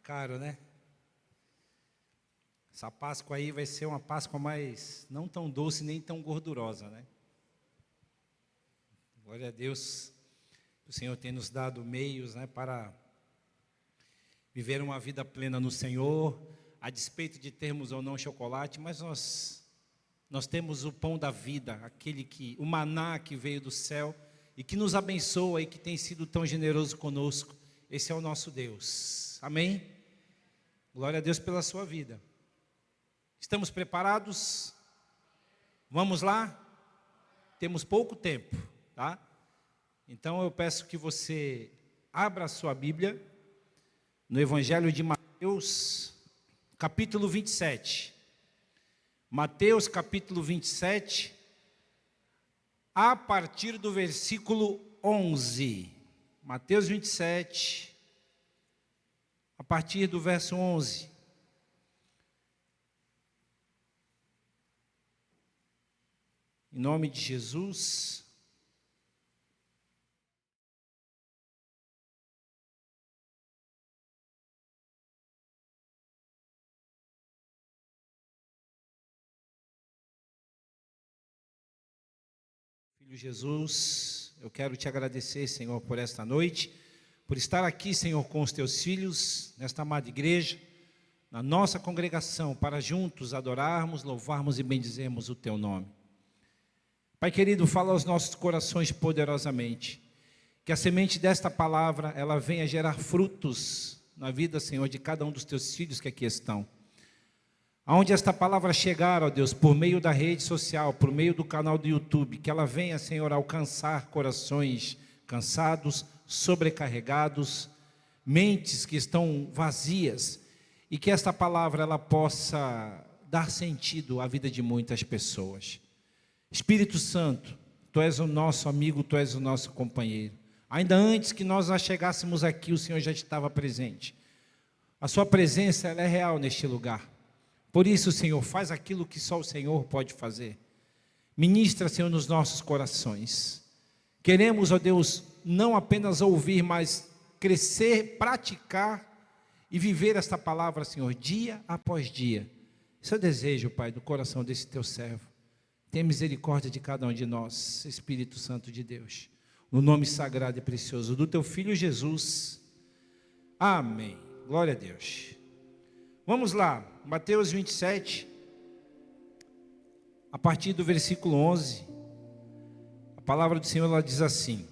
caro, né? Essa Páscoa aí vai ser uma Páscoa mais, não tão doce nem tão gordurosa, né? Glória a Deus, o Senhor tem nos dado meios, né, para viver uma vida plena no Senhor, a despeito de termos ou não chocolate, mas nós temos o pão da vida, o maná que veio do céu e que nos abençoa e que tem sido tão generoso conosco. Esse é o nosso Deus. Amém? Glória a Deus pela sua vida. Estamos preparados? Vamos lá? Temos pouco tempo, tá? Então eu peço que você abra a sua Bíblia no Evangelho de Mateus, capítulo 27. Mateus, capítulo 27, a partir do versículo 11. Mateus 27, a partir do verso 11. Em nome de Jesus. Filho Jesus, eu quero te agradecer, Senhor, por esta noite, por estar aqui, Senhor, com os teus filhos, nesta amada igreja, na nossa congregação, para juntos adorarmos, louvarmos e bendizermos o teu nome. Pai querido, fala aos nossos corações poderosamente, que a semente desta palavra, ela venha gerar frutos na vida, Senhor, de cada um dos teus filhos que aqui estão. Aonde esta palavra chegar, ó Deus, por meio da rede social, por meio do canal do YouTube, que ela venha, Senhor, alcançar corações cansados, sobrecarregados, mentes que estão vazias, e que esta palavra ela possa dar sentido à vida de muitas pessoas. Espírito Santo, Tu és o nosso amigo, Tu és o nosso companheiro. Ainda antes que nós chegássemos aqui, o Senhor já estava presente. A Sua presença ela é real neste lugar. Por isso, Senhor, faz aquilo que só o Senhor pode fazer. Ministra, Senhor, nos nossos corações. Queremos, ó Deus, não apenas ouvir, mas crescer, praticar e viver esta palavra, Senhor, dia após dia. Esse é o desejo, Pai, do coração desse Teu servo. Tenha misericórdia de cada um de nós, Espírito Santo de Deus. No nome sagrado e precioso do Teu Filho Jesus. Amém. Glória a Deus. Vamos lá, Mateus 27, a partir do versículo 11, a palavra do Senhor ela diz assim: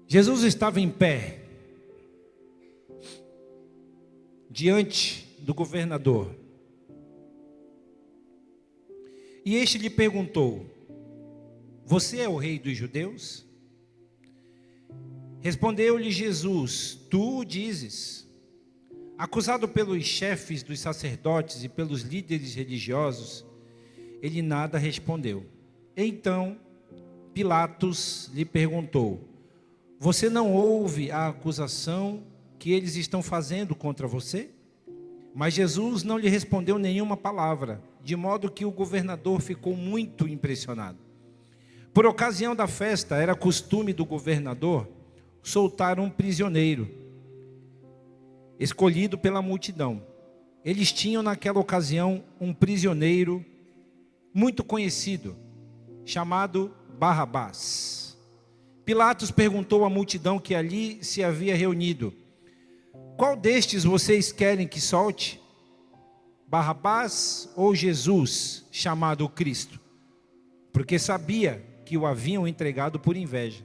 Jesus estava em pé, diante do governador, e este lhe perguntou: você é o rei dos judeus? Respondeu-lhe Jesus: tu o dizes. Acusado pelos chefes dos sacerdotes e pelos líderes religiosos, ele nada respondeu. Então Pilatos lhe perguntou: você não ouve a acusação que eles estão fazendo contra você? Mas Jesus não lhe respondeu nenhuma palavra, de modo que o governador ficou muito impressionado. Por ocasião da festa, era costume do governador soltar um prisioneiro escolhido pela multidão. Eles tinham naquela ocasião um prisioneiro muito conhecido, chamado Barrabás. Pilatos perguntou à multidão que ali se havia reunido: qual destes vocês querem que solte? Barrabás ou Jesus, chamado Cristo? Porque sabia que o haviam entregado por inveja.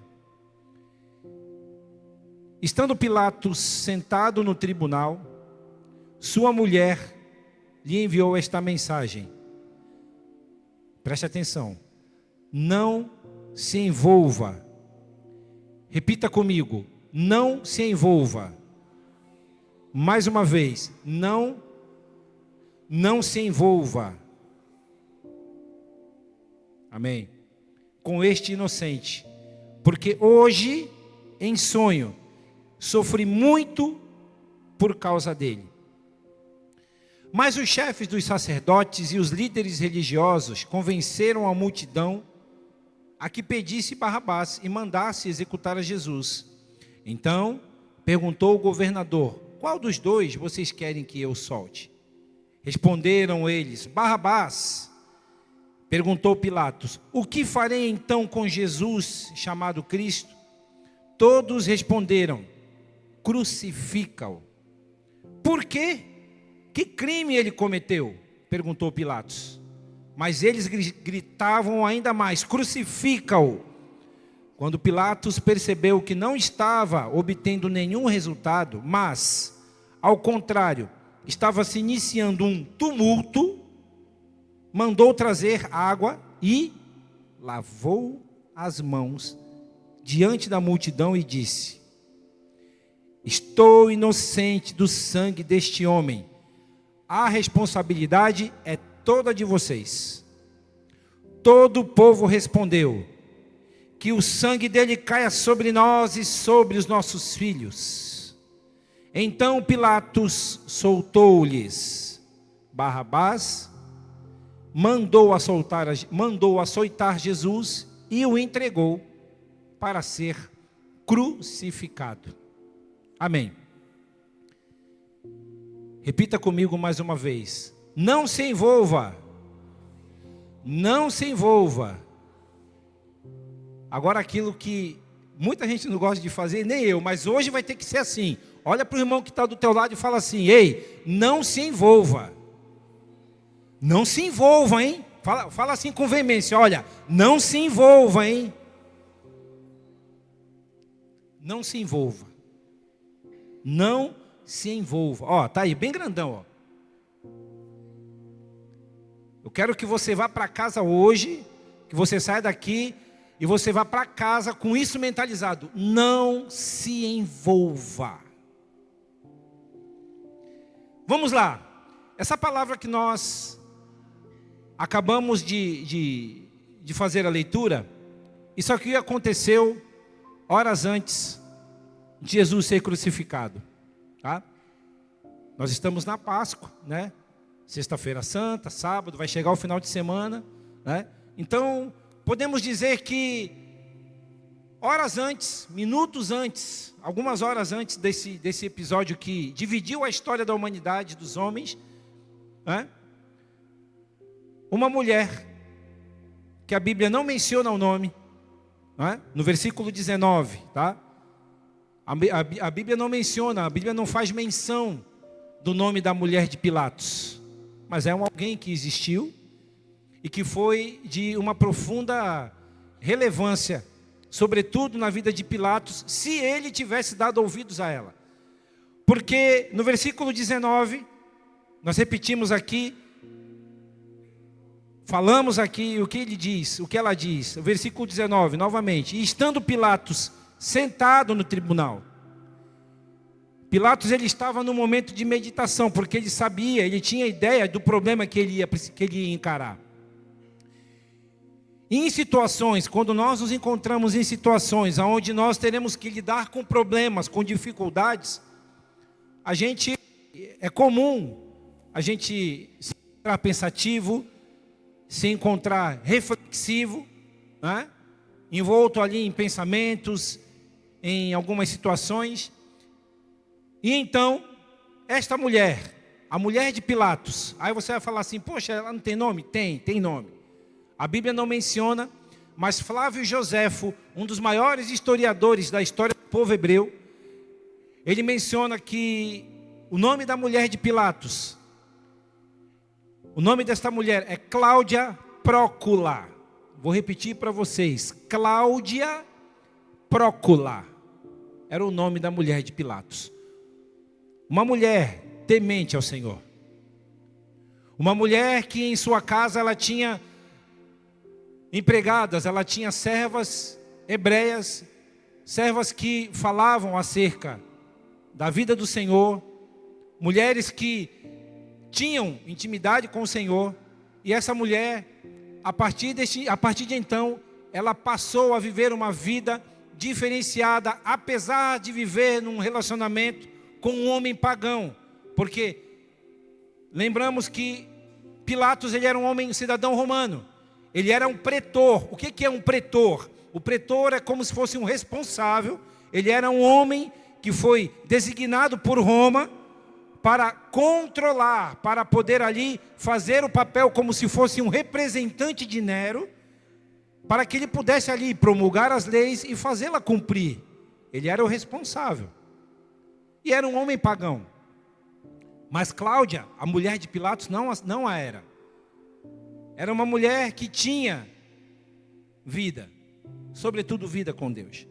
Estando Pilatos sentado no tribunal, sua mulher lhe enviou esta mensagem. Preste atenção. Não se envolva. Repita comigo. Não se envolva. Mais uma vez. Não se envolva. Amém. Com este inocente. Porque hoje, em sonho, sofri muito por causa dele. Mas os chefes dos sacerdotes e os líderes religiosos convenceram a multidão a que pedisse Barrabás e mandasse executar a Jesus. Então perguntou o governador: qual dos dois vocês querem que eu solte? Responderam eles: Barrabás. Perguntou Pilatos: o que farei então com Jesus, chamado Cristo? Todos responderam: crucifica-o. Por quê? Que crime ele cometeu? Perguntou Pilatos. Mas eles gritavam ainda mais: crucifica-o. Quando Pilatos percebeu que não estava obtendo nenhum resultado, mas, ao contrário, estava se iniciando um tumulto, mandou trazer água e lavou as mãos diante da multidão e disse: estou inocente do sangue deste homem. A responsabilidade é toda de vocês. Todo o povo respondeu: que o sangue dele caia sobre nós e sobre os nossos filhos. Então Pilatos soltou-lhes Barrabás, mandou açoitar Jesus e o entregou para ser crucificado. Amém. Repita comigo mais uma vez: não se envolva. Não se envolva. Agora, aquilo que muita gente não gosta de fazer, nem eu, mas hoje vai ter que ser assim. Olha para o irmão que está do teu lado e fala assim: ei, não se envolva. Não se envolva, hein? Fala assim com veemência: olha, não se envolva, hein? Não se envolva. Não se envolva. Ó, tá aí, bem grandão, ó. Eu quero que você vá para casa hoje, que você saia daqui e você vá para casa com isso mentalizado: não se envolva. Vamos lá. Essa palavra que nós acabamos de fazer a leitura, isso aqui aconteceu horas antes de Jesus ser crucificado, tá? Nós estamos na Páscoa, né? Sexta-feira Santa, sábado, vai chegar o final de semana, né? Então, podemos dizer que horas antes, minutos antes, algumas horas antes desse episódio que dividiu a história da humanidade, dos homens, né? Uma mulher, que a Bíblia não menciona o nome, né? No versículo 19, tá? A Bíblia não menciona, a Bíblia não faz menção do nome da mulher de Pilatos, mas é alguém que existiu e que foi de uma profunda relevância, sobretudo na vida de Pilatos, se ele tivesse dado ouvidos a ela. Porque no versículo 19, nós repetimos aqui, falamos aqui o que ele diz, o que ela diz. O versículo 19, novamente: e estando Pilatos sentado no tribunal. Pilatos, ele estava no momento de meditação, porque ele sabia, ele tinha ideia do problema que ele ia encarar. E em situações, quando nós nos encontramos em situações onde nós teremos que lidar com problemas, com dificuldades, é comum a gente se encontrar pensativo, se encontrar reflexivo, né? Envolto ali em pensamentos, em algumas situações. E então, esta mulher, a mulher de Pilatos, aí você vai falar assim: poxa, ela não tem nome? Tem nome. A Bíblia não menciona, mas Flávio Joséfo, um dos maiores historiadores da história do povo hebreu, ele menciona que o nome da mulher de Pilatos, o nome desta mulher é Cláudia Prócula. Vou repetir para vocês: Cláudia Prócula era o nome da mulher de Pilatos. Uma mulher temente ao Senhor. Uma mulher que em sua casa ela tinha empregadas, ela tinha servas hebreias, servas que falavam acerca da vida do Senhor, mulheres que tinham intimidade com o Senhor. E essa mulher, a partir de então, ela passou a viver uma vida diferenciada, apesar de viver num relacionamento com um homem pagão, porque lembramos que Pilatos, ele era um homem, um cidadão romano, ele era um pretor. O que é um pretor? O pretor é como se fosse um responsável, ele era um homem que foi designado por Roma para controlar, para poder ali fazer o papel como se fosse um representante de Nero, para que ele pudesse ali promulgar as leis e fazê-la cumprir. Ele era o responsável. E era um homem pagão. Mas Cláudia, a mulher de Pilatos, não a era. Era uma mulher que tinha vida, sobretudo vida com Deus.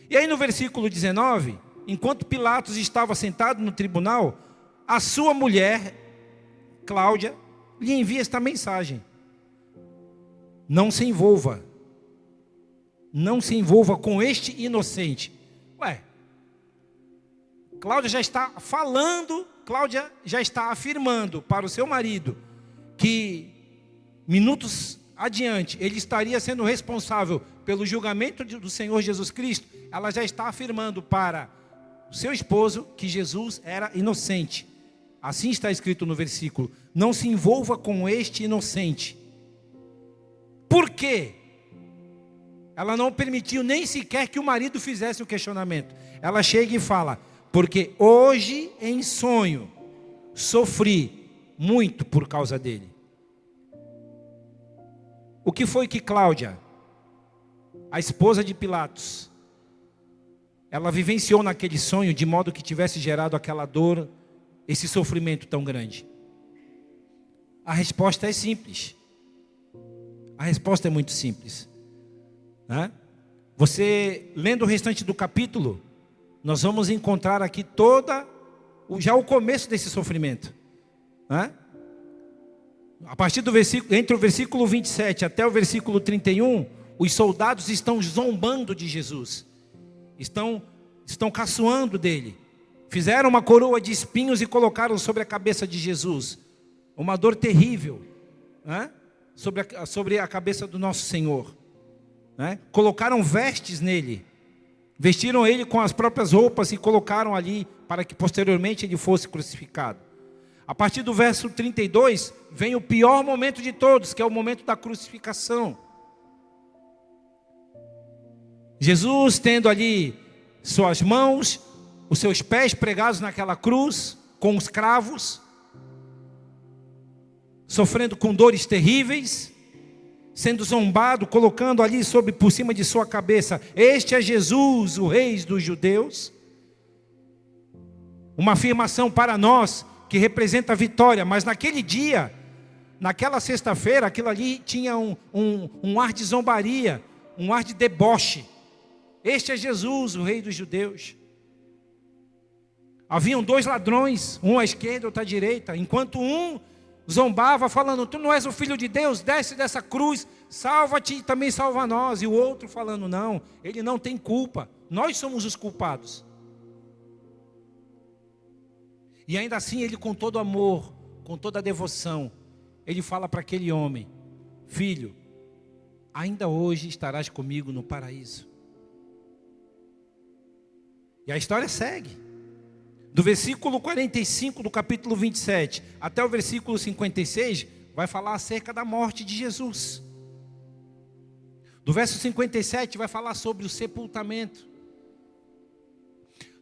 E aí no versículo 19, enquanto Pilatos estava sentado no tribunal, a sua mulher, Cláudia, lhe envia esta mensagem: não se envolva com este inocente. Ué, Cláudia já está falando, Cláudia já está afirmando para o seu marido que minutos adiante ele estaria sendo responsável pelo julgamento do Senhor Jesus Cristo. Ela já está afirmando para o seu esposo que Jesus era inocente. Assim está escrito no versículo: não se envolva com este inocente. Por quê? Ela não permitiu nem sequer que o marido fizesse o questionamento. Ela chega e fala: porque hoje em sonho sofri muito por causa dele. O que foi que Cláudia, a esposa de Pilatos, ela vivenciou naquele sonho de modo que tivesse gerado aquela dor, esse sofrimento tão grande? A resposta é simples. A resposta é muito simples, né? Você, lendo o restante do capítulo, nós vamos encontrar aqui já o começo desse sofrimento, né? A partir do versículo, entre o versículo 27 até o versículo 31, os soldados estão zombando de Jesus, estão caçoando dele. Fizeram uma coroa de espinhos e colocaram sobre a cabeça de Jesus. Uma dor terrível, né? sobre a cabeça do nosso Senhor, né? Colocaram vestes nele, vestiram ele com as próprias roupas e colocaram ali para que posteriormente ele fosse crucificado. A partir do verso 32, vem o pior momento de todos, que é o momento da crucificação. Jesus tendo ali suas mãos, os seus pés pregados naquela cruz, com os cravos, sofrendo com dores terríveis, sendo zombado, colocando ali por cima de sua cabeça: este é Jesus, o Rei dos Judeus. Uma afirmação para nós que representa a vitória, mas naquele dia, naquela sexta-feira, aquilo ali tinha um ar de zombaria, um ar de deboche. Este é Jesus, o Rei dos Judeus. Haviam dois ladrões, um à esquerda e outro à direita, enquanto um zombava falando: tu não és o Filho de Deus, desce dessa cruz, salva-te e também salva nós. E o outro falando: não, ele não tem culpa, nós somos os culpados. E ainda assim ele, com todo amor, com toda a devoção, ele fala para aquele homem: filho, ainda hoje estarás comigo no paraíso. E a história segue. Do versículo 45 do capítulo 27 até o versículo 56, vai falar acerca da morte de Jesus. Do verso 57 vai falar sobre o sepultamento.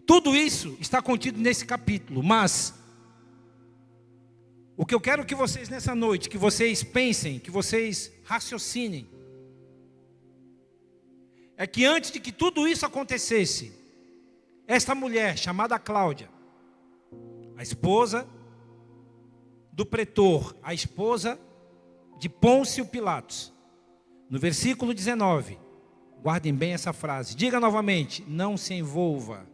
Tudo isso está contido nesse capítulo, mas o que eu quero que vocês nessa noite, que vocês pensem, que vocês raciocinem, é que antes de que tudo isso acontecesse, esta mulher chamada Cláudia, a esposa do pretor, a esposa de Pôncio Pilatos, no versículo 19, guardem bem essa frase, diga novamente: não se envolva.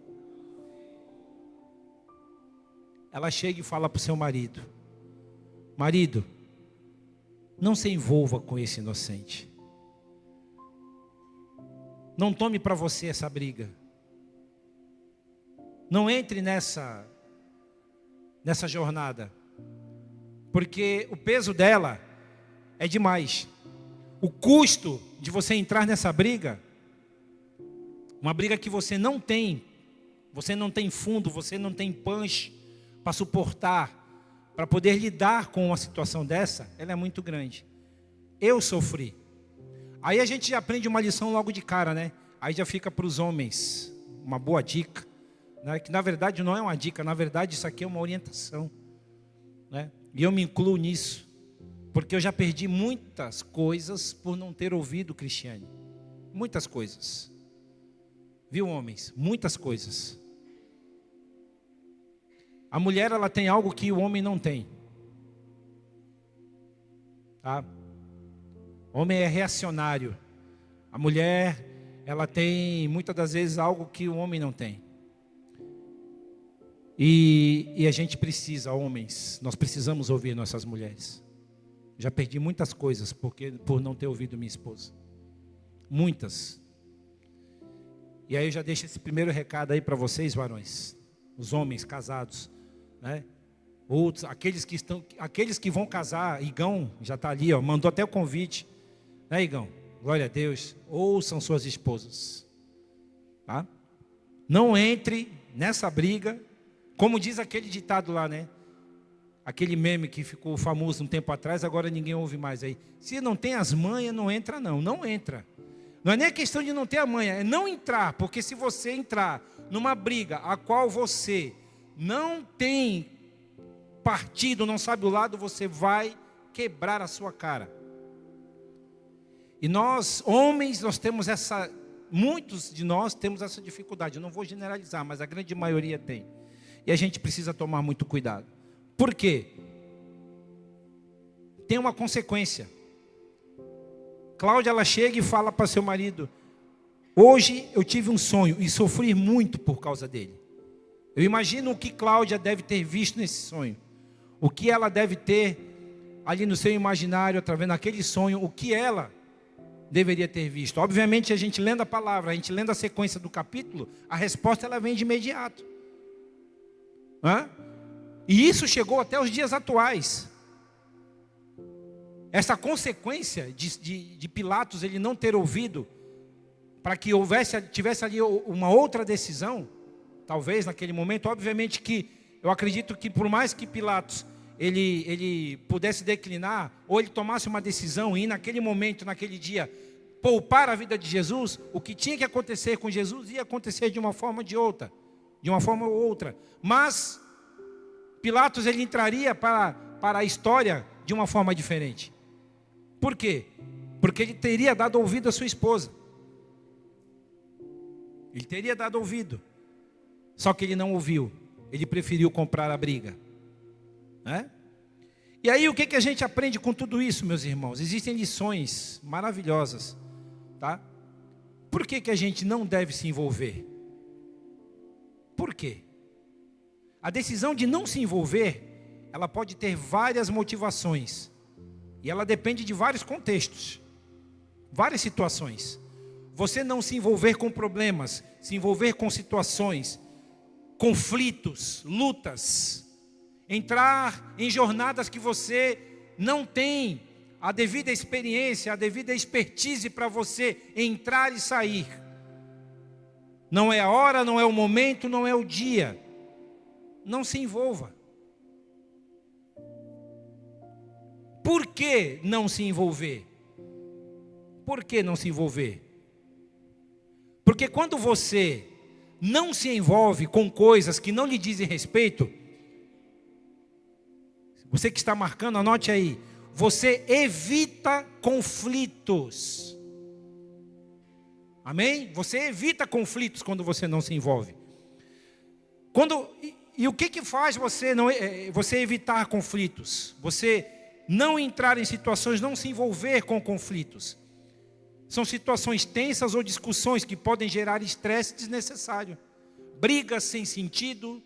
Ela chega e fala para o seu marido: marido, não se envolva com esse inocente. Não tome para você essa briga. Não entre nessa jornada, porque o peso dela é demais. O custo de você entrar nessa briga, uma briga que você não tem fundo, você não tem punch para suportar, para poder lidar com uma situação dessa, ela é muito grande. Eu sofri. Aí a gente já aprende uma lição logo de cara, né? Aí já fica para os homens uma boa dica, né? Que na verdade não é uma dica, na verdade isso aqui é uma orientação, né? E eu me incluo nisso, porque eu já perdi muitas coisas por não ter ouvido Cristiane. Muitas coisas. Viu, homens? Muitas coisas. A mulher, ela tem algo que o homem não tem. Tá? O homem é reacionário. A mulher, ela tem muitas das vezes algo que o homem não tem. E a gente precisa, homens, nós precisamos ouvir nossas mulheres. Já perdi muitas coisas por não ter ouvido minha esposa. Muitas. E aí eu já deixo esse primeiro recado aí para vocês, varões. Os homens casados, né? Outros, aqueles que vão casar. Igão já está ali, ó, mandou até o convite, né, Igão? Glória a Deus. Ouçam suas esposas, tá? Não entre nessa briga, como diz aquele ditado lá, né? Aquele meme que ficou famoso um tempo atrás, agora ninguém ouve mais aí. Se não tem as manhas, não entra não. Não entra. Não é nem a questão de não ter a manha, é não entrar. Porque se você entrar numa briga a qual você não tem partido, não sabe o lado, você vai quebrar a sua cara. E nós, homens, muitos de nós temos essa dificuldade. Eu não vou generalizar, mas a grande maioria tem. E a gente precisa tomar muito cuidado. Por quê? Tem uma consequência. Cláudia, ela chega e fala para seu marido: hoje eu tive um sonho e sofri muito por causa dele. Eu imagino o que Cláudia deve ter visto nesse sonho. O que ela deve ter ali no seu imaginário, através daquele sonho, o que ela deveria ter visto. Obviamente, a gente lendo a palavra, a gente lendo a sequência do capítulo, a resposta ela vem de imediato. E isso chegou até os dias atuais. Essa consequência de Pilatos ele não ter ouvido, para que tivesse ali uma outra decisão, talvez naquele momento. Obviamente que eu acredito que por mais que Pilatos ele pudesse declinar, ou ele tomasse uma decisão e naquele momento, naquele dia, poupar a vida de Jesus, o que tinha que acontecer com Jesus ia acontecer de uma forma ou de outra. De uma forma ou outra. Mas Pilatos ele entraria para a história de uma forma diferente. Por quê? Porque ele teria dado ouvido à sua esposa. Ele teria dado ouvido. Só que ele não ouviu. Ele preferiu comprar a briga. Né? E aí o que a gente aprende com tudo isso, meus irmãos? Existem lições maravilhosas. Tá? Por que a gente não deve se envolver? Por quê? A decisão de não se envolver, ela pode ter várias motivações. E ela depende de vários contextos, várias situações. Você não se envolver com problemas, se envolver com situações, conflitos, lutas, entrar em jornadas que você não tem a devida experiência, a devida expertise para você entrar e sair. Não é a hora, não é o momento, não é o dia. Não se envolva. Por que não se envolver? Por que não se envolver? Porque quando você não se envolve com coisas que não lhe dizem respeito, você que está marcando, anote aí, você evita conflitos. Amém? Você evita conflitos quando você não se envolve. E o que faz você evitar conflitos? Você não entrar em situações, não se envolver com conflitos. São situações tensas ou discussões que podem gerar estresse desnecessário. Brigas sem sentido,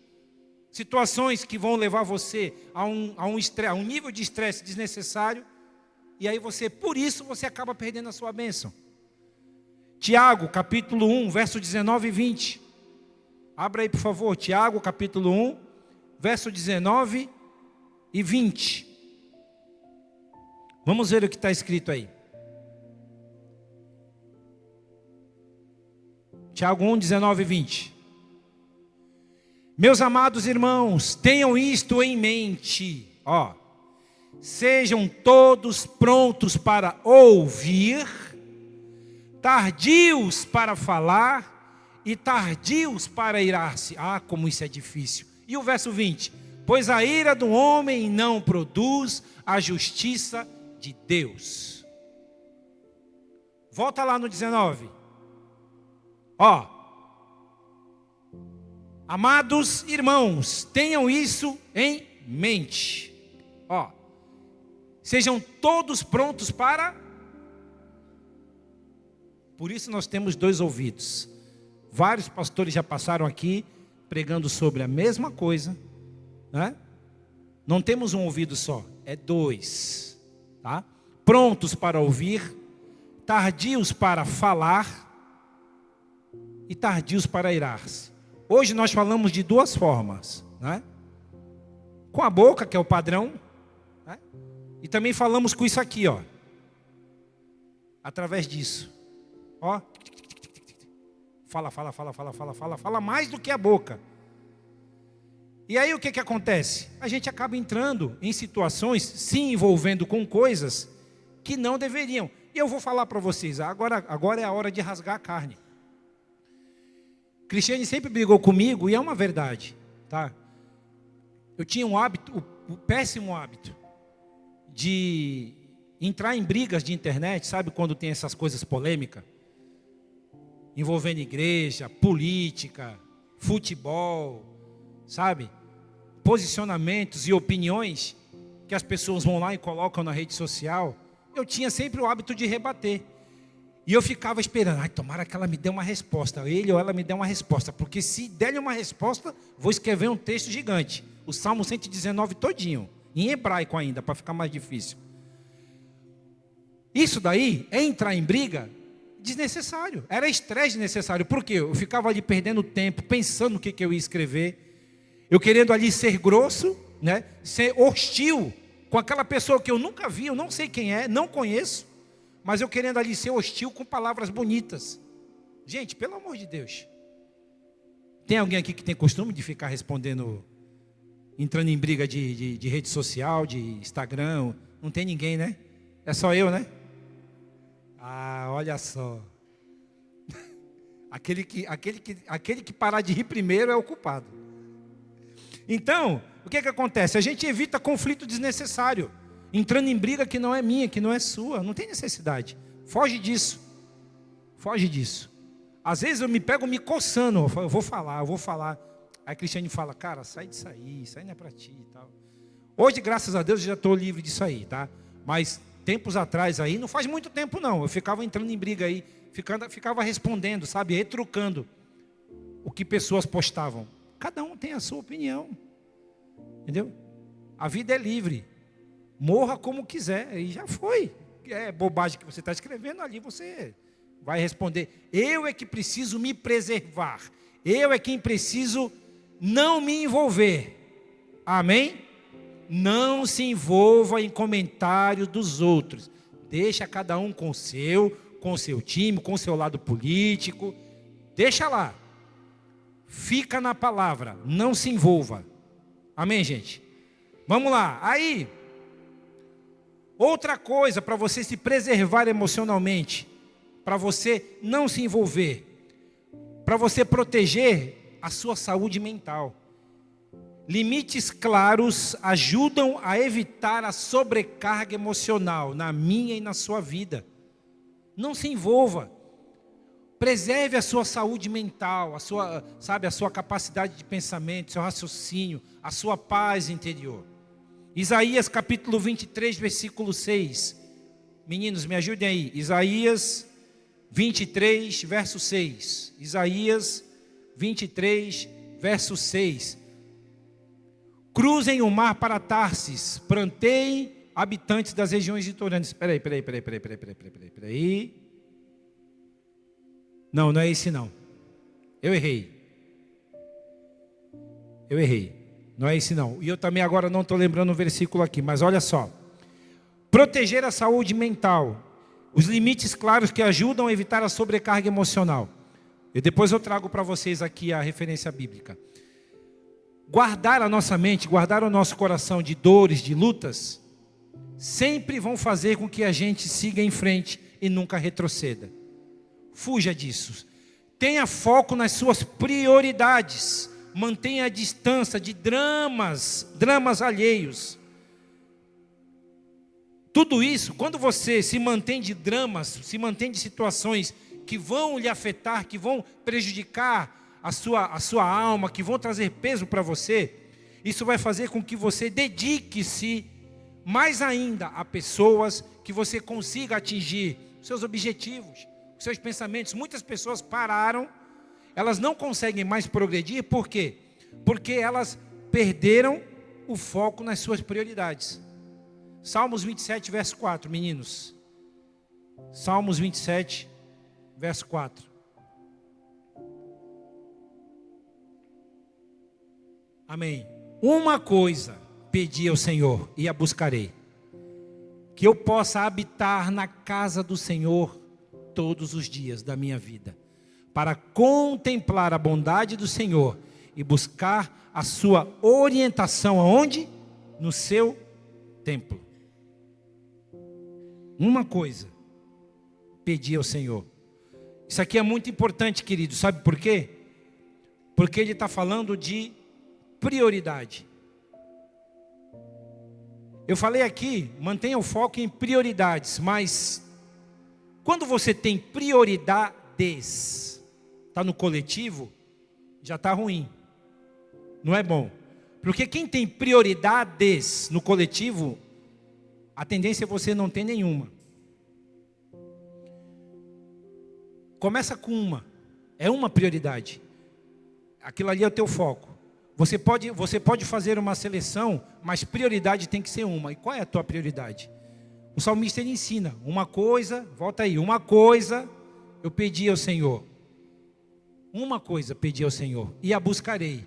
situações que vão levar você a um nível de estresse desnecessário. E aí por isso você acaba perdendo a sua bênção. Tiago, capítulo 1, verso 19 e 20. Abra aí, por favor, Tiago, capítulo 1, verso 19 e 20. Vamos ver o que está escrito aí. Tiago 1, 19 e 20. Meus amados irmãos, tenham isto em mente. Sejam todos prontos para ouvir, tardios para falar e tardios para irar-se. Ah, como isso é difícil. E o verso 20: pois a ira do homem não produz a justiça de Deus. Volta lá no 19. Ó, amados irmãos, tenham isso em mente. Ó, sejam todos prontos para... Por isso nós temos 2 ouvidos. Vários pastores já passaram aqui pregando sobre a mesma coisa, né? Não temos um ouvido só, é 2, tá? Prontos para ouvir, tardios para falar e tardios para irar-se. Hoje nós falamos de 2 formas, né? Com a boca, que é o padrão, né? E também falamos com isso aqui, ó. Através disso. Ó. Fala mais do que a boca. E aí o que acontece? A gente acaba entrando em situações, se envolvendo com coisas que não deveriam. E eu vou falar para vocês, agora é a hora de rasgar a carne. Cristiane sempre brigou comigo e é uma verdade, tá? Eu tinha um hábito, o péssimo hábito de entrar em brigas de internet, sabe quando tem essas coisas polêmicas? Envolvendo igreja, política, futebol, sabe? Posicionamentos e opiniões que as pessoas vão lá e colocam na rede social. Eu tinha sempre o hábito de rebater. E eu ficava esperando, ai, tomara que ela me dê uma resposta, ele ou ela me dê uma resposta, porque se der-lhe uma resposta, vou escrever um texto gigante, o Salmo 119 todinho, em hebraico ainda, para ficar mais difícil. Isso daí é entrar em briga desnecessário, era estresse necessário. Por quê? Eu ficava ali perdendo tempo, pensando no que eu ia escrever, eu querendo ali ser grosso, né? Ser hostil com aquela pessoa que eu nunca vi, eu não sei quem é, não conheço, mas eu querendo ali ser hostil com palavras bonitas. Gente, pelo amor de Deus, tem alguém aqui que tem costume de ficar respondendo, entrando em briga de rede social, de Instagram? Não tem ninguém, né? É só eu, né? Ah, olha só. Aquele que parar de rir primeiro é o culpado. Então, o que acontece? A gente evita conflito desnecessário, entrando em briga que não é minha, que não é sua. Não tem necessidade. Foge disso. Foge disso. Às vezes eu me pego me coçando. Eu vou falar. Aí a Cristiane fala, cara, sai disso aí. Isso aí não é pra ti e tal. Hoje, graças a Deus, eu já estou livre disso aí, tá? Mas tempos atrás aí, não faz muito tempo não. Eu ficava entrando em briga aí. Ficava respondendo, sabe? Retrucando o que pessoas postavam. Cada um tem a sua opinião. Entendeu? A vida é livre. Morra como quiser. E já foi. É bobagem que você está escrevendo ali, você vai responder. Eu é que preciso me preservar. Eu é quem preciso não me envolver. Amém? Não se envolva em comentários dos outros. Deixa cada um com o seu time, com o seu lado político. Deixa lá. Fica na palavra. Não se envolva. Amém, gente? Vamos lá. Aí, outra coisa para você se preservar emocionalmente, para você não se envolver, para você proteger a sua saúde mental. Limites claros ajudam a evitar a sobrecarga emocional na minha e na sua vida. Não se envolva. Preserve a sua saúde mental, a sua capacidade de pensamento, seu raciocínio, a sua paz interior. Isaías capítulo 23, versículo 6. Meninos, me ajudem aí. Isaías 23, verso 6. Isaías 23, verso 6. Cruzem o mar para Tarsis, planteiem habitantes das regiões litorâneas. Espera aí. Não é esse não. Eu errei. Não é esse não. E eu também agora não estou lembrando o versículo aqui, mas olha só. Proteger a saúde mental. Os limites claros que ajudam a evitar a sobrecarga emocional. E depois eu trago para vocês aqui a referência bíblica. Guardar a nossa mente, guardar o nosso coração de dores, de lutas, sempre vão fazer com que a gente siga em frente e nunca retroceda. Fuja disso. Tenha foco nas suas prioridades. Mantenha a distância de dramas alheios. Tudo isso, quando você se mantém de dramas, se mantém de situações que vão lhe afetar, que vão prejudicar a sua alma, que vão trazer peso para você, isso vai fazer com que você dedique-se mais ainda a pessoas, que você consiga atingir seus objetivos, seus pensamentos. Muitas pessoas pararam, elas não conseguem mais progredir, por quê? Porque elas perderam o foco nas suas prioridades. Salmos 27, verso 4, meninos. Salmos 27, verso 4. Amém. Uma coisa pedi ao Senhor e a buscarei, que eu possa habitar na casa do Senhor todos os dias da minha vida, para contemplar a bondade do Senhor e buscar a sua orientação aonde? No seu templo. Uma coisa pedi ao Senhor. Isso aqui é muito importante, querido. Sabe por quê? Porque ele está falando de prioridade. Eu falei aqui, mantenha o foco em prioridades, mas quando você tem prioridades, está no coletivo, já está ruim. Não é bom. Porque quem tem prioridades no coletivo, a tendência é você não ter nenhuma. Começa com uma. É uma prioridade. Aquilo ali é o teu foco. Você pode fazer uma seleção, mas prioridade tem que ser uma. E qual é a tua prioridade? O salmista ele ensina. Uma coisa, volta aí. Uma coisa eu pedi ao Senhor. Uma coisa pedi ao Senhor. E a buscarei.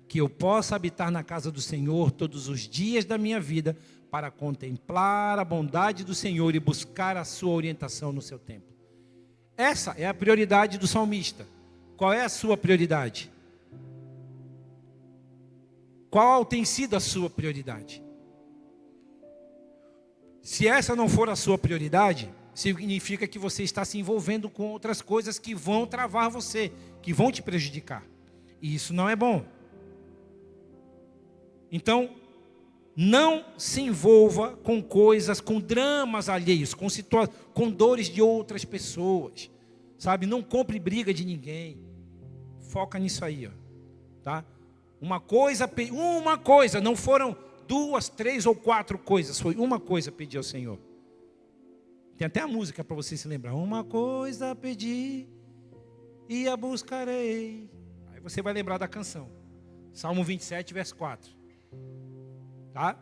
Que eu possa habitar na casa do Senhor todos os dias da minha vida, para contemplar a bondade do Senhor e buscar a sua orientação no seu templo. Essa é a prioridade do salmista. Qual é a sua prioridade? Qual tem sido a sua prioridade? Se essa não for a sua prioridade, significa que você está se envolvendo com outras coisas que vão travar você, que vão te prejudicar. E isso não é bom. Então, não se envolva com coisas, com dramas alheios, com dores de outras pessoas. Sabe? Não compre briga de ninguém. Foca nisso aí, ó. Tá? Uma coisa, não foram 2, 3 ou 4 coisas. Foi uma coisa pedir ao Senhor. Tem até a música para você se lembrar. Uma coisa pedi e a buscarei. Aí você vai lembrar da canção. Salmo 27, verso 4. Tá?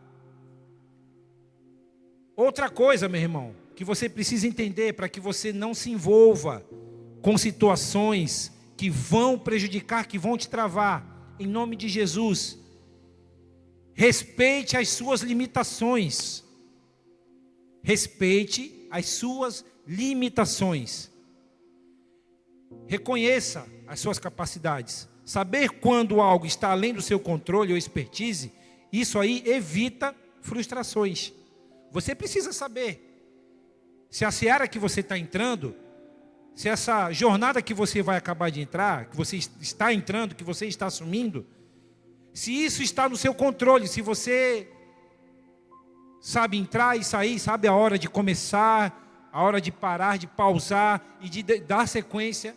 Outra coisa, meu irmão, que você precisa entender para que você não se envolva com situações que vão prejudicar, que vão te travar. Em nome de Jesus, respeite as suas limitações. Respeite as suas limitações. Reconheça as suas capacidades. Saber quando algo está além do seu controle ou expertise, isso aí evita frustrações. Você precisa saber se a seara que você está entrando, se essa jornada que você vai acabar de entrar, que você está entrando, que você está assumindo, se isso está no seu controle, se você sabe entrar e sair, sabe a hora de começar, a hora de parar, de pausar e de dar sequência.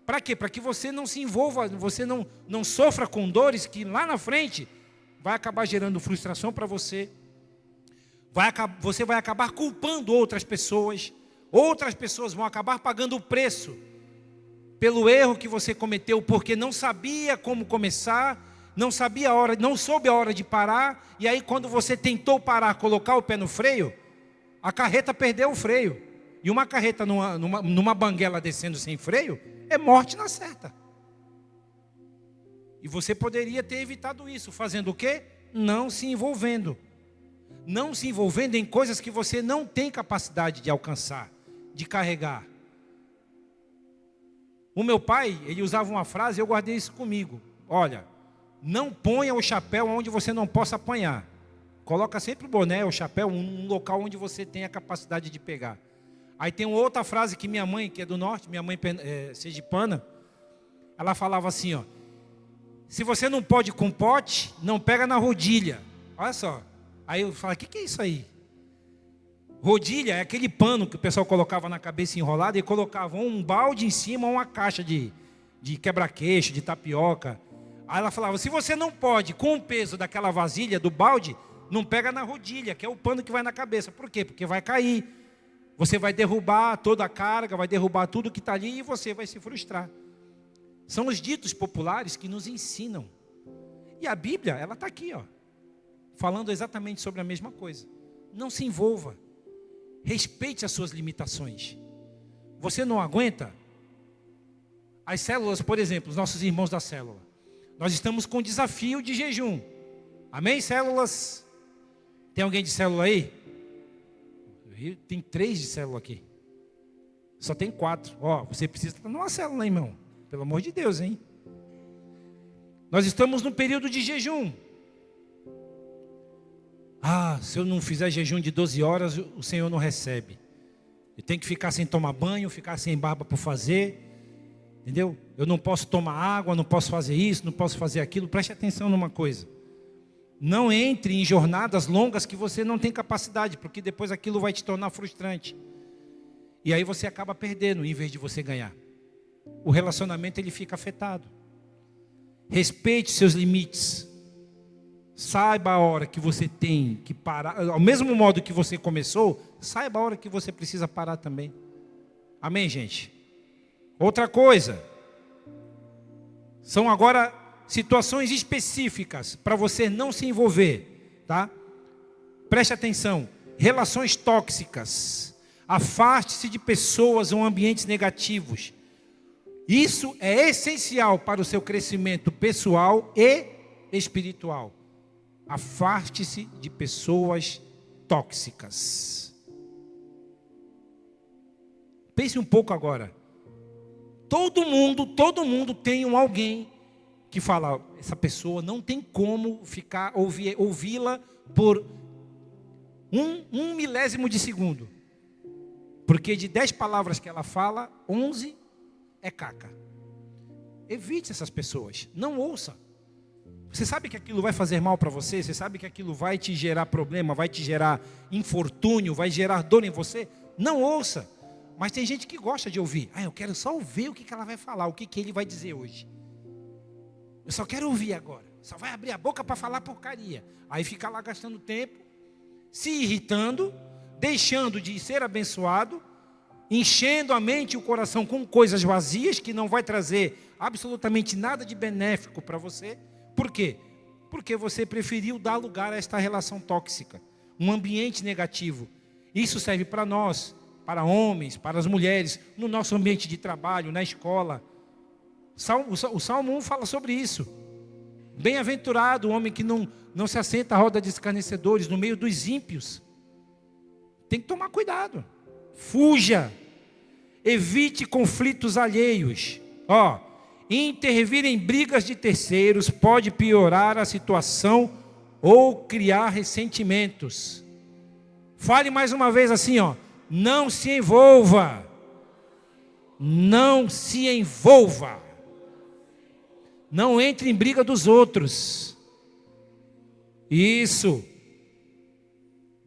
Para quê? Para que você não se envolva, você não sofra com dores que lá na frente vai acabar gerando frustração para você. Você vai acabar culpando outras pessoas. Outras pessoas vão acabar pagando o preço pelo erro que você cometeu, porque não sabia como começar, não soube a hora de parar, e aí quando você tentou parar, colocar o pé no freio, a carreta perdeu o freio. E uma carreta numa banguela descendo sem freio, é morte na certa. E você poderia ter evitado isso, fazendo o quê? Não se envolvendo. Não se envolvendo em coisas que você não tem capacidade de alcançar, de carregar. O meu pai, ele usava uma frase, eu guardei isso comigo. Olha, não ponha o chapéu onde você não possa apanhar. Coloca sempre o boné, o chapéu, num local onde você tem a capacidade de pegar. Aí tem uma outra frase que minha mãe, que é do norte, minha mãe é sergipana, ela falava assim, ó: se você não pode com pote, não pega na rodilha. Olha só. Aí eu falo, o que é isso aí? Rodilha é aquele pano que o pessoal colocava na cabeça enrolado e colocava um balde em cima, uma caixa de quebra-queixo, de tapioca. Aí ela falava, se você não pode, com o peso daquela vasilha, do balde, não pega na rodilha, que é o pano que vai na cabeça. Por quê? Porque vai cair. Você vai derrubar toda a carga, vai derrubar tudo que está ali e você vai se frustrar. São os ditos populares que nos ensinam. E a Bíblia, ela está aqui, ó, falando exatamente sobre a mesma coisa. Não se envolva. Respeite as suas limitações. Você não aguenta? As células, por exemplo, os nossos irmãos da célula. Nós estamos com desafio de jejum. Amém, células? Tem alguém de célula aí? Tem 3 de célula aqui. Só tem 4. Ó, você precisa estar numa célula, irmão. Pelo amor de Deus, hein? Nós estamos no período de jejum. Ah, se eu não fizer jejum de 12 horas, o Senhor não recebe. Eu tenho que ficar sem tomar banho, ficar sem barba por fazer. Entendeu? Eu não posso tomar água, não posso fazer isso, não posso fazer aquilo. Preste atenção numa coisa. Não entre em jornadas longas que você não tem capacidade, porque depois aquilo vai te tornar frustrante. E aí você acaba perdendo, em vez de você ganhar. O relacionamento ele fica afetado. Respeite seus limites. Saiba a hora que você tem que parar. Ao mesmo modo que você começou, saiba a hora que você precisa parar também. Amém, gente? Outra coisa. São agora situações específicas para você não se envolver, tá? Preste atenção. Relações tóxicas. Afaste-se de pessoas ou ambientes negativos. Isso é essencial para o seu crescimento pessoal e espiritual. Afaste-se de pessoas tóxicas. Pense um pouco agora. Todo mundo tem alguém que fala, essa pessoa não tem como ouvi-la por um milésimo de segundo. Porque de 10 palavras que ela fala, 11 é caca. Evite essas pessoas, não ouça. Você sabe que aquilo vai fazer mal para você? Você sabe que aquilo vai te gerar problema, vai te gerar infortúnio, vai gerar dor em você? Não ouça. Mas tem gente que gosta de ouvir. Eu quero só ouvir o que ela vai falar, o que ele vai dizer hoje. Eu só quero ouvir agora. Só vai abrir a boca para falar porcaria. Aí fica lá gastando tempo, se irritando, deixando de ser abençoado, enchendo a mente e o coração com coisas vazias que não vai trazer absolutamente nada de benéfico para você. Por quê? Porque você preferiu dar lugar a esta relação tóxica, um ambiente negativo. Isso serve para nós, para homens, para as mulheres, no nosso ambiente de trabalho, na escola. O Salmo 1 fala sobre isso. Bem-aventurado o homem que não se assenta à roda de escarnecedores, no meio dos ímpios. Tem que tomar cuidado. Fuja. Evite conflitos alheios. Intervir em brigas de terceiros pode piorar a situação ou criar ressentimentos. Fale mais uma vez assim, não se envolva. Não se envolva. Não entre em briga dos outros. Isso.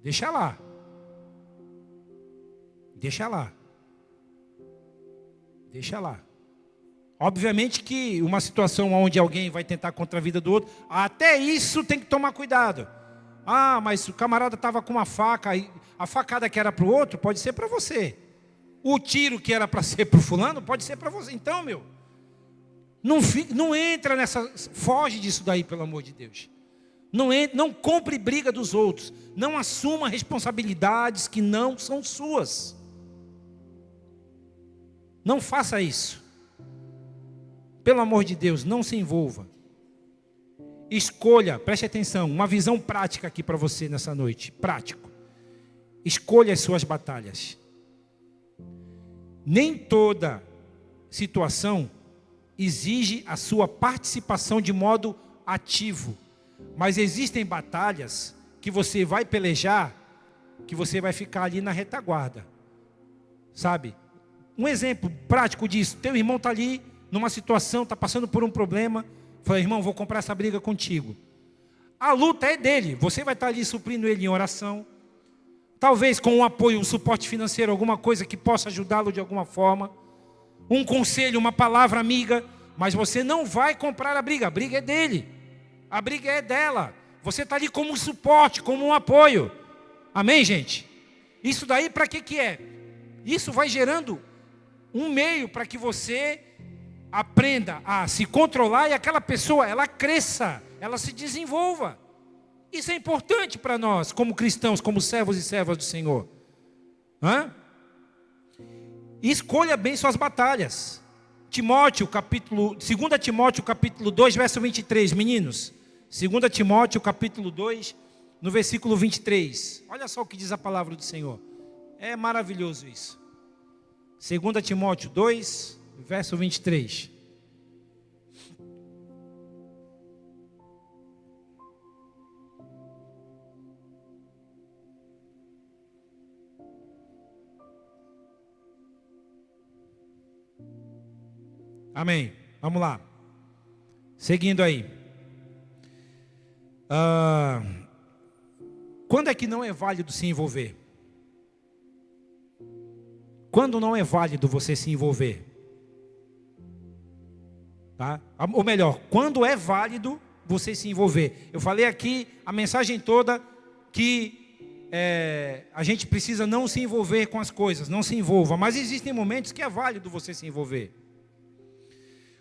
Deixa lá. Deixa lá. Deixa lá. Obviamente que uma situação onde alguém vai tentar contra a vida do outro, até isso tem que tomar cuidado. Mas o camarada estava com uma faca, a facada que era para o outro pode ser para você. O tiro que era para ser para o fulano pode ser para você. Então, não entra nessa, foge disso daí, pelo amor de Deus. Não compre briga dos outros. Não assuma responsabilidades que não são suas. Não faça isso. Pelo amor de Deus, não se envolva. Escolha, preste atenção, uma visão prática aqui para você nessa noite. Prático. Escolha as suas batalhas. Nem toda situação exige a sua participação de modo ativo. Mas existem batalhas que você vai pelejar, que você vai ficar ali na retaguarda. sabe? Um exemplo prático disso: teu irmão está ali numa situação, está passando por um problema. Fala: irmão, vou comprar essa briga contigo. A luta é dele, você vai estar ali suprindo ele em oração, talvez com um apoio, um suporte financeiro, alguma coisa que possa ajudá-lo de alguma forma, um conselho, uma palavra amiga, mas você não vai comprar a briga é dele, a briga é dela, você está ali como um suporte, como um apoio. Amém, gente? Isso daí para que é? Isso vai gerando um meio para que você aprenda a se controlar e aquela pessoa, ela cresça, ela se desenvolva. Isso é importante para nós, como cristãos, como servos e servas do Senhor. Escolha bem suas batalhas. 2 Timóteo capítulo 2, verso 23, meninos. 2 Timóteo capítulo 2, no versículo 23. Olha só o que diz a palavra do Senhor. É maravilhoso isso. 2 Timóteo 2, verso 23. Amém. Vamos lá. Seguindo aí. Quando é que não é válido se envolver? Quando não é válido você se envolver? Tá? Ou melhor, quando é válido você se envolver? Eu falei aqui a mensagem toda que a gente precisa não se envolver com as coisas, não se envolva. Mas existem momentos que é válido você se envolver.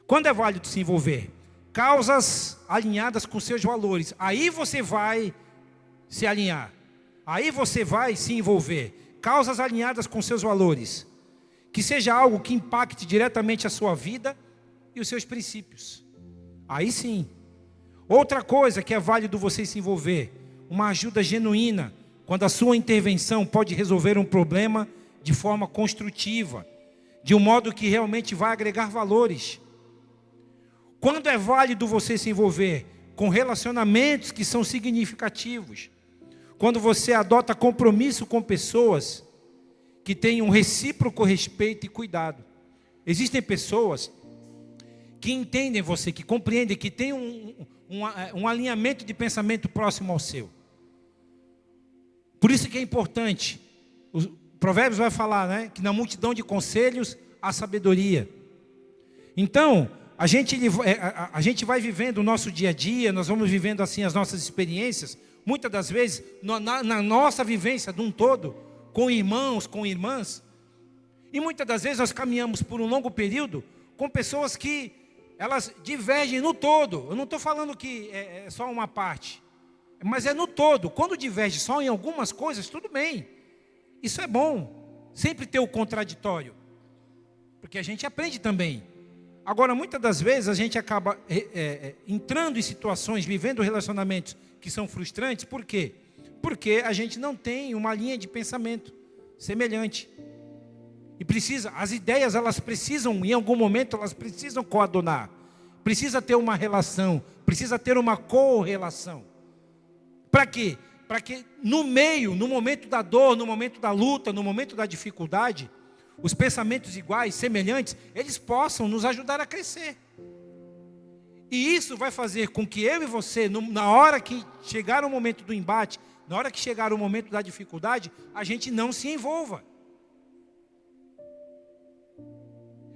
Quando é válido se envolver? Causas alinhadas com seus valores. Aí você vai se alinhar. Aí você vai se envolver. Causas alinhadas com seus valores. Que seja algo que impacte diretamente a sua vida e os seus princípios. Aí sim. Outra coisa que é válido você se envolver: uma ajuda genuína, quando a sua intervenção pode resolver um problema de forma construtiva, de um modo que realmente vai agregar valores. Quando é válido você se envolver com relacionamentos que são significativos, quando você adota compromisso com pessoas que têm um recíproco respeito e cuidado. Existem pessoas que entendem você, que compreendem, que têm um alinhamento de pensamento próximo ao seu. Por isso que é importante, o Provérbios vai falar, né, que na multidão de conselhos há sabedoria. Então, a gente vai vivendo o nosso dia a dia, nós vamos vivendo assim as nossas experiências, muitas das vezes, na nossa vivência de um todo, com irmãos, com irmãs, e muitas das vezes nós caminhamos por um longo período com pessoas que elas divergem no todo. Eu não estou falando que é só uma parte, mas é no todo. Quando diverge só em algumas coisas, tudo bem, isso é bom, sempre ter o contraditório, porque a gente aprende também. Agora, muitas das vezes a gente acaba entrando em situações, vivendo relacionamentos que são frustrantes. Por quê? Porque a gente não tem uma linha de pensamento semelhante. E as ideias, elas precisam, em algum momento, elas precisam coadunar. Precisa ter uma relação, precisa ter uma correlação. Para quê? Para que no momento da dor, no momento da luta, no momento da dificuldade, os pensamentos iguais, semelhantes, eles possam nos ajudar a crescer. E isso vai fazer com que eu e você, na hora que chegar o momento do embate, na hora que chegar o momento da dificuldade, a gente não se envolva.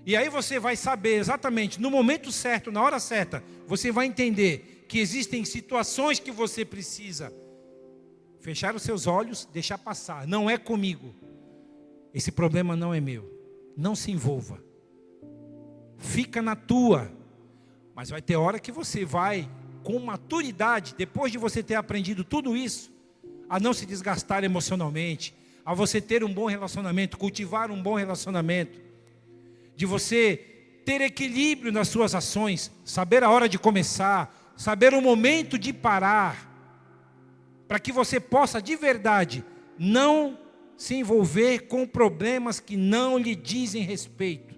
E aí você vai saber exatamente, no momento certo, na hora certa, você vai entender que existem situações que você precisa fechar os seus olhos, deixar passar. Não é comigo. Esse problema não é meu. Não se envolva. Fica na tua. Mas vai ter hora que você vai, com maturidade, depois de você ter aprendido tudo isso, a não se desgastar emocionalmente, a você ter um bom relacionamento, cultivar um bom relacionamento, de você ter equilíbrio nas suas ações, saber a hora de começar, saber o momento de parar, para que você possa de verdade não se envolver com problemas que não lhe dizem respeito.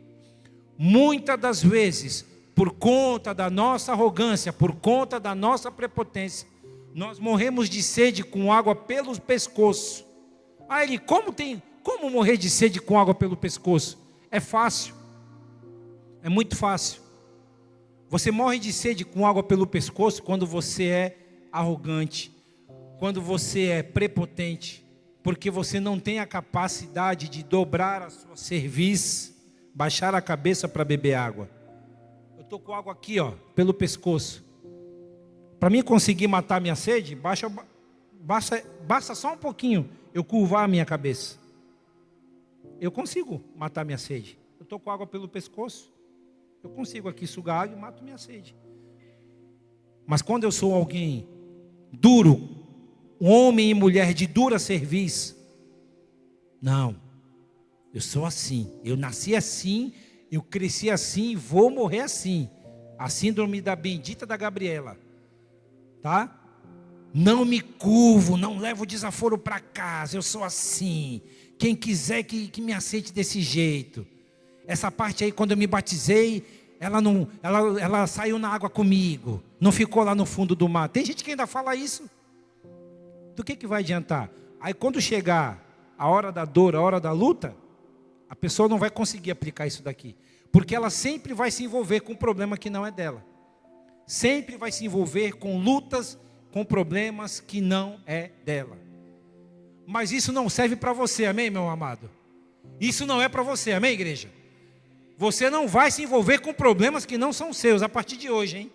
Muitas das vezes, por conta da nossa arrogância, por conta da nossa prepotência, nós morremos de sede com água pelos pescoços. Como Como morrer de sede com água pelo pescoço? É fácil. É muito fácil. Você morre de sede com água pelo pescoço quando você é arrogante, quando você é prepotente, porque você não tem a capacidade de dobrar a sua cerviz, baixar a cabeça para beber água. Eu estou com água aqui, ó, pelo pescoço. Para mim conseguir matar minha sede, basta só um pouquinho eu curvar a minha cabeça. Eu consigo matar minha sede. Eu estou com água pelo pescoço. Eu consigo aqui sugar água e mato minha sede. Mas quando eu sou alguém duro, um homem e mulher de dura cerviz, não, eu sou assim, eu nasci assim, eu cresci assim e vou morrer assim. A síndrome da bendita da Gabriela, tá? Não me curvo, não levo desaforo para casa, eu sou assim. Quem quiser que me aceite desse jeito. Essa parte aí, quando eu me batizei, ela saiu na água comigo, não ficou lá no fundo do mar. Tem gente que ainda fala isso. Do que vai adiantar? Aí quando chegar a hora da dor, a hora da luta, a pessoa não vai conseguir aplicar isso daqui. Porque ela sempre vai se envolver com um problema que não é dela. Sempre vai se envolver com lutas, com problemas que não é dela. Mas isso não serve para você, amém, meu amado? Isso não é para você, amém, igreja? Você não vai se envolver com problemas que não são seus a partir de hoje, hein?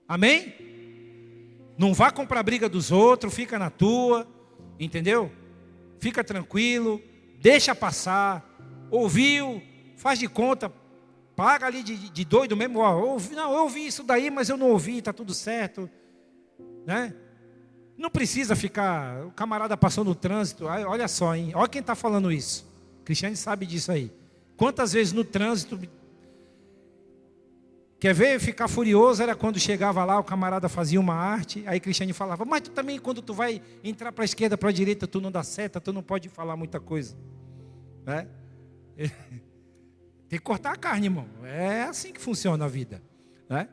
Amém? Não vá comprar briga dos outros, fica na tua, entendeu? Fica tranquilo, deixa passar, ouviu, faz de conta, paga ali de doido mesmo, ó, eu ouvi isso daí, mas eu não ouvi, está tudo certo, né? Não precisa ficar, o camarada passou no trânsito, olha só, hein? Olha quem está falando isso, Cristiane sabe disso aí. Quantas vezes no trânsito, quer ver ficar furioso, era quando chegava lá, o camarada fazia uma arte, aí Cristiane falava, mas tu também quando tu vai entrar para a esquerda, para a direita, tu não dá seta, tu não pode falar muita coisa, né? Tem que cortar a carne, irmão, é assim que funciona a vida, né?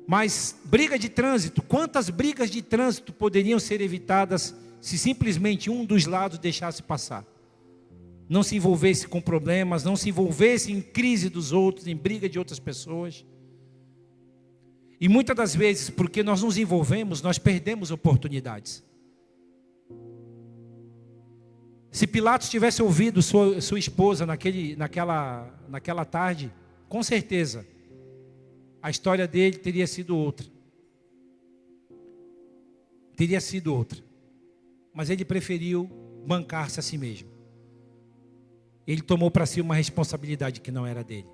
Mas briga de trânsito, quantas brigas de trânsito poderiam ser evitadas se simplesmente um dos lados deixasse passar? Não se envolvesse com problemas, não se envolvesse em crise dos outros, em briga de outras pessoas. E muitas das vezes, porque nós nos envolvemos, nós perdemos oportunidades. Se Pilatos tivesse ouvido sua esposa naquela tarde, com certeza, a história dele teria sido outra. Teria sido outra. Mas ele preferiu bancar-se a si mesmo. Ele tomou para si uma responsabilidade que não era dele.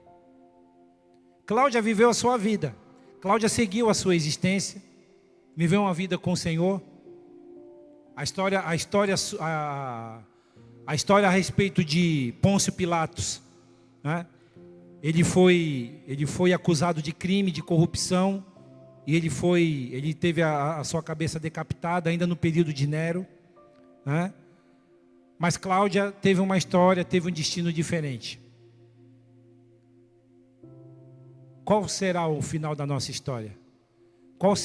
Cláudia viveu a sua vida. Cláudia seguiu a sua existência. Viveu uma vida com o Senhor. A história a respeito de Pôncio Pilatos, né? Ele foi acusado de crime, de corrupção. E ele teve a sua cabeça decapitada ainda no período de Nero, né? Mas Cláudia teve uma história, teve um destino diferente. Qual será o final da nossa história? Como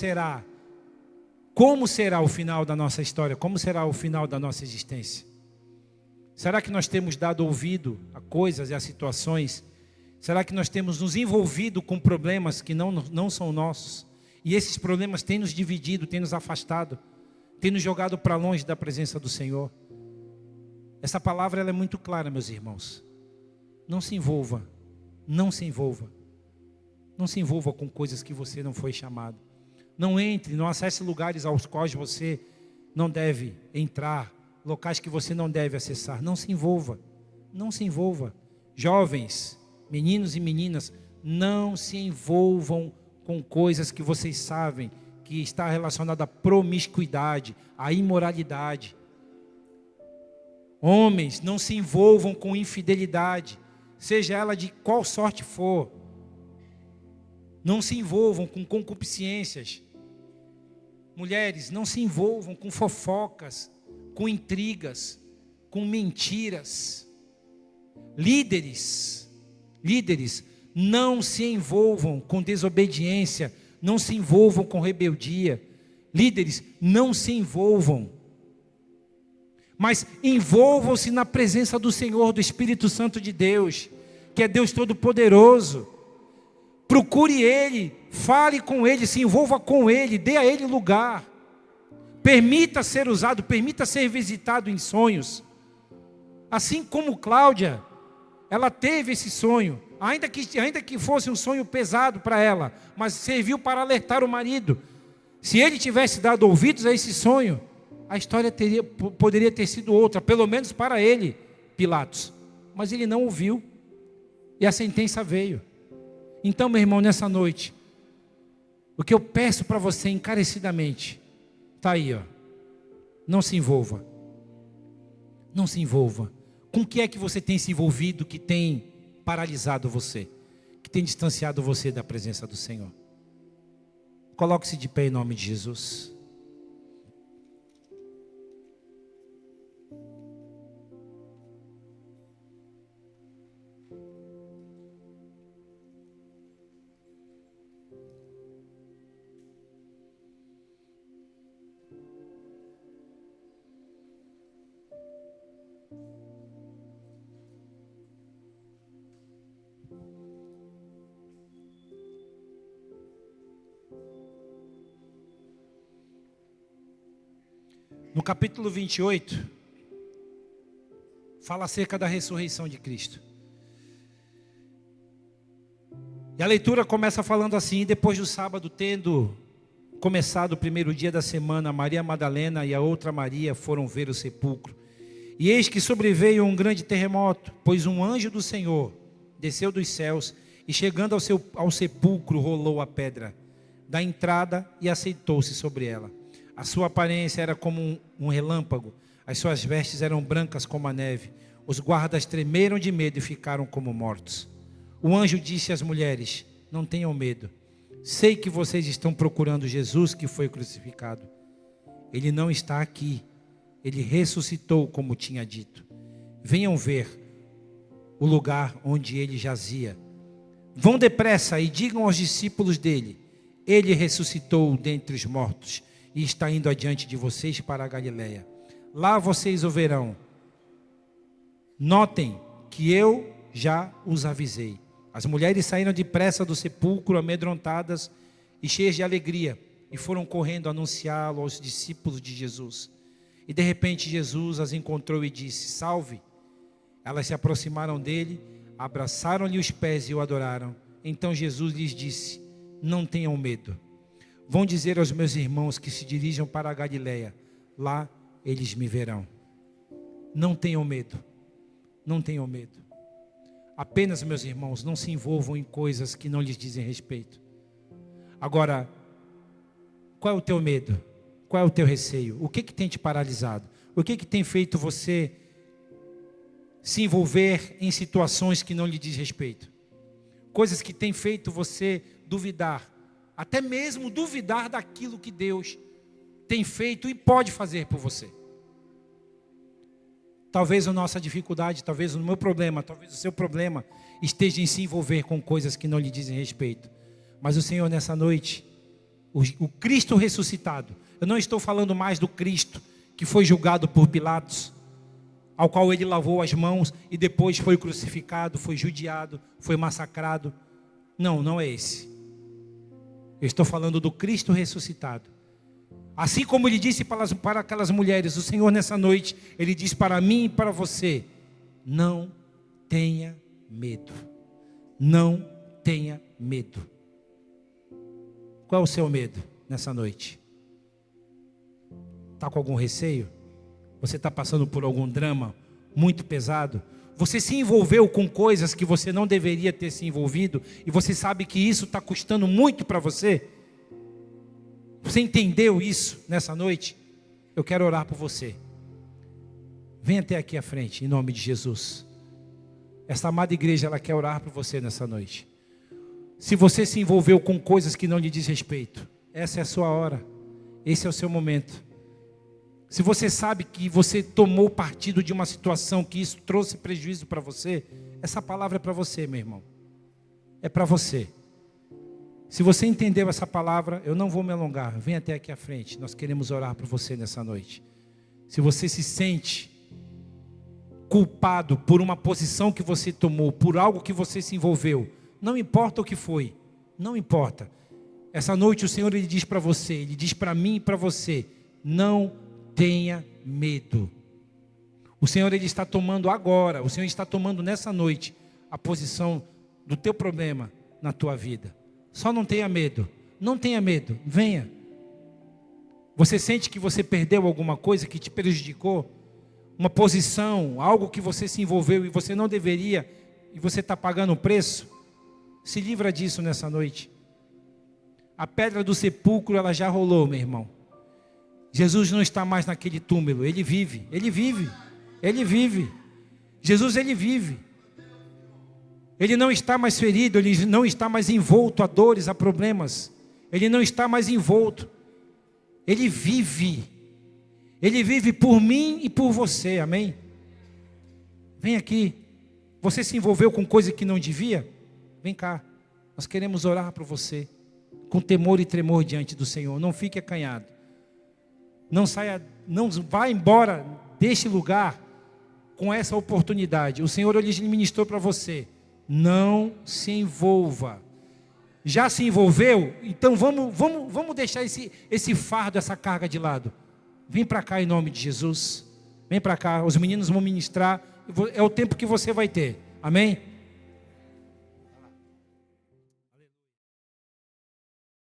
será o final da nossa história? Como será o final da nossa existência? Será que nós temos dado ouvido a coisas e a situações? Será que nós temos nos envolvido com problemas que não são nossos? E esses problemas têm nos dividido, têm nos afastado, têm nos jogado para longe da presença do Senhor? Essa palavra ela é muito clara, meus irmãos. Não se envolva, não se envolva. Não se envolva com coisas que você não foi chamado. Não entre, não acesse lugares aos quais você não deve entrar, locais que você não deve acessar. Não se envolva, não se envolva. Jovens, meninos e meninas, não se envolvam com coisas que vocês sabem que está relacionada à promiscuidade, à imoralidade. Homens, não se envolvam com infidelidade, seja ela de qual sorte for. Não se envolvam com concupiscências. Mulheres, não se envolvam com fofocas, com intrigas, com mentiras. Líderes, não se envolvam com desobediência, não se envolvam com rebeldia. Líderes, não se envolvam. Mas envolvam-se na presença do Senhor, do Espírito Santo de Deus, que é Deus Todo-Poderoso. Procure Ele, fale com Ele, se envolva com Ele, dê a Ele lugar. Permita ser usado, permita ser visitado em sonhos. Assim como Cláudia, ela teve esse sonho, ainda que fosse um sonho pesado para ela, mas serviu para alertar o marido. Se ele tivesse dado ouvidos a esse sonho, a história poderia ter sido outra, pelo menos para ele, Pilatos. Mas ele não ouviu, e a sentença veio. Então, meu irmão, nessa noite, o que eu peço para você encarecidamente, está aí, ó. Não se envolva. Não se envolva. Com o que é que você tem se envolvido que tem paralisado você? Que tem distanciado você da presença do Senhor? Coloque-se de pé em nome de Jesus. No capítulo 28, fala acerca da ressurreição de Cristo. E a leitura começa falando assim: depois do sábado, tendo começado o primeiro dia da semana, Maria Madalena e a outra Maria foram ver o sepulcro. E eis que sobreveio um grande terremoto, pois um anjo do Senhor desceu dos céus e chegando ao sepulcro rolou a pedra da entrada e assentou-se sobre ela. A sua aparência era como um relâmpago, as suas vestes eram brancas como a neve. Os guardas tremeram de medo e ficaram como mortos. O anjo disse às mulheres: não tenham medo, sei que vocês estão procurando Jesus que foi crucificado. Ele não está aqui, ele ressuscitou como tinha dito. Venham ver o lugar onde ele jazia. Vão depressa e digam aos discípulos dele: ele ressuscitou dentre os mortos e está indo adiante de vocês para a Galileia. Lá vocês o verão. Notem que eu já os avisei. As mulheres saíram depressa do sepulcro, amedrontadas e cheias de alegria, e foram correndo anunciá-lo aos discípulos de Jesus. E de repente Jesus as encontrou e disse: salve. Elas se aproximaram dele, abraçaram-lhe os pés e o adoraram. Então Jesus lhes disse: não tenham medo. Vão dizer aos meus irmãos que se dirijam para a Galileia, lá eles me verão. Não tenham medo, não tenham medo. Apenas, meus irmãos, não se envolvam em coisas que não lhes dizem respeito. Agora, qual é o teu medo? Qual é o teu receio? O que tem te paralisado? O que tem feito você se envolver em situações que não lhe diz respeito? Coisas que tem feito você duvidar, até mesmo duvidar daquilo que Deus tem feito e pode fazer por você. Talvez a nossa dificuldade, talvez o meu problema, talvez o seu problema esteja em se envolver com coisas que não lhe dizem respeito. Mas o Senhor nessa noite, o Cristo ressuscitado, eu não estou falando mais do Cristo que foi julgado por Pilatos, ao qual ele lavou as mãos e depois foi crucificado, foi judiado, foi massacrado. Não, não é esse. Eu estou falando do Cristo ressuscitado. Assim como ele disse para aquelas mulheres, o Senhor nessa noite, ele diz para mim e para você: não tenha medo. Não tenha medo. Qual é o seu medo nessa noite? Está com algum receio? Você está passando por algum drama muito pesado? Você se envolveu com coisas que você não deveria ter se envolvido e você sabe que isso está custando muito para você? Você entendeu isso nessa noite? Eu quero orar por você. Venha até aqui à frente, em nome de Jesus. Esta amada igreja, ela quer orar por você nessa noite. Se você se envolveu com coisas que não lhe diz respeito, essa é a sua hora. Esse é o seu momento. Se você sabe que você tomou partido de uma situação que isso trouxe prejuízo para você, essa palavra é para você, meu irmão. É para você. Se você entendeu essa palavra, eu não vou me alongar. Vem até aqui à frente. Nós queremos orar por você nessa noite. Se você se sente culpado por uma posição que você tomou, por algo que você se envolveu. Não importa o que foi, não importa. Essa noite o Senhor ele diz para você, ele diz para mim e para você: não tenha medo. O Senhor ele está tomando agora, o Senhor está tomando nessa noite a posição do teu problema na tua vida. Só não tenha medo, não tenha medo, venha. Você sente que você perdeu alguma coisa que te prejudicou? Uma posição, algo que você se envolveu e você não deveria, e você está pagando o preço? Se livra disso nessa noite. A pedra do sepulcro ela já rolou, meu irmão. Jesus não está mais naquele túmulo, Ele vive, Ele vive, Ele vive. Jesus Ele vive. Ele não está mais ferido, Ele não está mais envolto a dores, a problemas. Ele não está mais envolto. Ele vive. Ele vive por mim e por você, amém? Vem aqui. Você se envolveu com coisa que não devia? Vem cá. Nós queremos orar por você. Com temor e tremor diante do Senhor. Não fique acanhado. Não saia, não vá embora deste lugar com essa oportunidade. O Senhor ele ministrou para você. Não se envolva. Já se envolveu? Então vamos deixar esse fardo, essa carga de lado. Vem para cá em nome de Jesus. Vem para cá, os meninos vão ministrar. É o tempo que você vai ter. Amém?